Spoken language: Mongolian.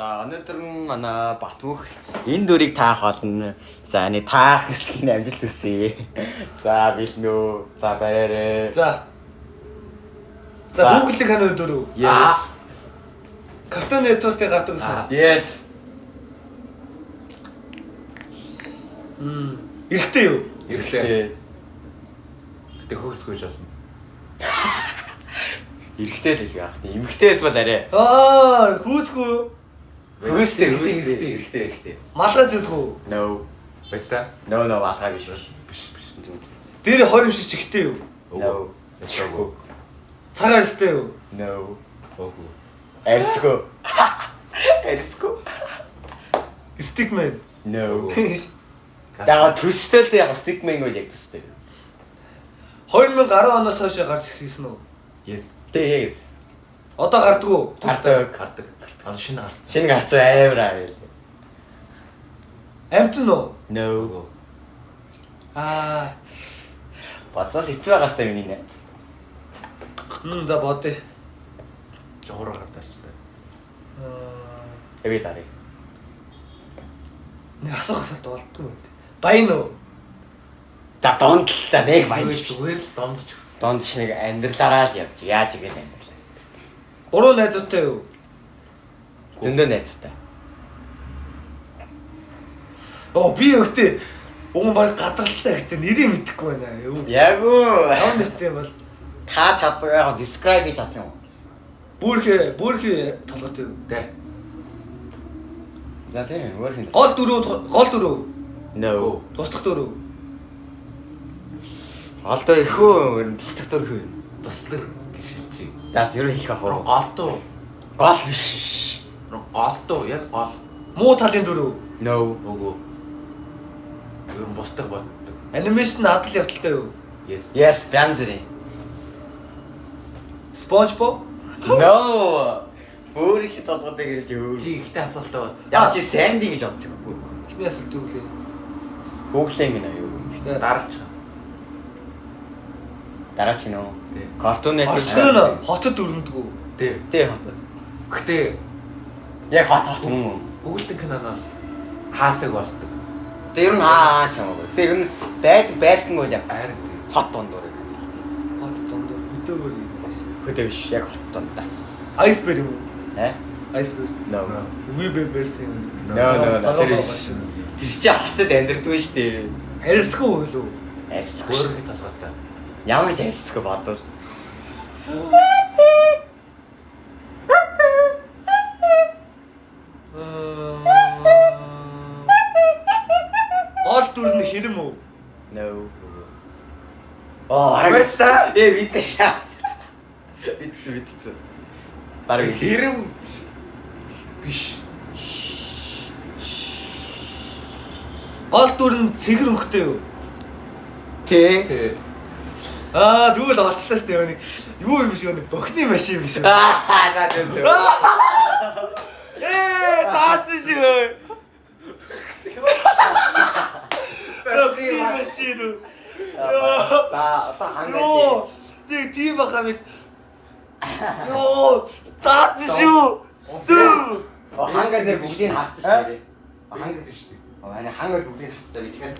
За өнөөдөр манай Батбөх энэ дүрийг таах болно. За энэ таах хэсгийн амжилт хүсье. За бэлнөө. За баяраа. За Google-ийг хань өдөр. Yes. Cartoon Network-ийг гардаг гэсэн. Yes. Эрэгтэй юу? Эрэгтэй. Гэтэ хөөсгөж болно. Эрэгтэй л яах вэ? Эмэгтэйс бол арай. Хүүсгүй. Эрэгтэй. Малгай зүдгүү. No. Баяцаа. No алгаа биш. Биш. Дээр 20 шиг чигтэй юу? No. Яшаагүй. Цагаар өстэй юу? No. Оогүй. Эрско. Stickman. No. Дага төстэй л яг Stickman үл яг төстэй. 2010 оноос хойш гарч ирсэн үү? Yes. Тэг. Одоо гардаг уу? Гардаг. Шинэ гарцсан. Шинэ гарцсан амар аа. Амтэн уу? No. Бацаас эцэг байгаас миний найз. За бодъё. Жогоор гардарч та. Эвэ дарыг. Нэг асуух асуулт болдгоо үү? Баян уу? За донд л та нэг баян. Зүгээр л дондч. Донд шиг амьдралаараа л явж яаж игээл амьдралаа. Гурван найзуутай юу? Зөндөө найзтай. Би өгтөө уун баг гадралцтай гэхдээ нэрийг мэдэхгүй байна юу? Яг уу. Ямар нэртэй бол Та чадвар яг describe хийж чадах юм. Бүрхи толгойтой юу? Тэ. За тийм өөр хин. Гол дөрөв. No. Тусдах дөрөв. Алдаа ихөө тусдах дөрөв. Туслаг гэж хэлчих. За ер нь хэлэх ах уу. Голтуу. Гол биш. Голтуу яг гол. Муу талын дөрөв. No. Өөгүй. Ер нь бусдаг боддог. Анимашн адал явдалтай юу? Yes. Yes, Banzeri. SpongeBob? No. Өөр их толгойд гэж юу? Чи ихтэй асуултаа бод. Яг чи Sandy гэж бодсон юм уу? Эхний асуулт юу гэлээ? Google-ийн гэнэ юу? Дараач. Дараач гэнэ үү? Тий. Cartoon Network. Орчин нь хотод өрнөдгөө. Тий. хотод. Гэтэ Яг хот юм уу? Google-ийн киноноор хаасаг болдог. Тэр нь хаа ч юм уу. Тэр нь байсан бол яг Харин тий. хот дондор. Хот донд өдөөгөр юм байна. Хөдөө биш яг хот дондор. Iceberg юм уу? Iceberg. No. Weberberg-ийн. No. Тэр чи хотод амьдэрдэг шүү дээ. Арьсгүй хөлөө. Арьсгүй. Өөрөөр толгойтой. Ямар ч арьсгүй бодвол. Гол дүр нь хэрэм үү? No. Арайс та. Бид шат. Бид. Бараг Хэрэм биш. Гол дүр нь цэгэр өнгөтэй юу? Тий. Тий. Тэгвэл олчлаа шүү дээ. Юу юм биш үү? Бохны машин биш үү? Наад үү. Таац шүү. Бохны машин үү? За одоо хангалттай. Би тийм бахаа би. Таац шүү. Сүү. Хангаар дээр бүгдийг хавцсан шүү дээ. Хангас шүү дээ. Хангаар бүгдийг хавцсан. Би тэгэхээр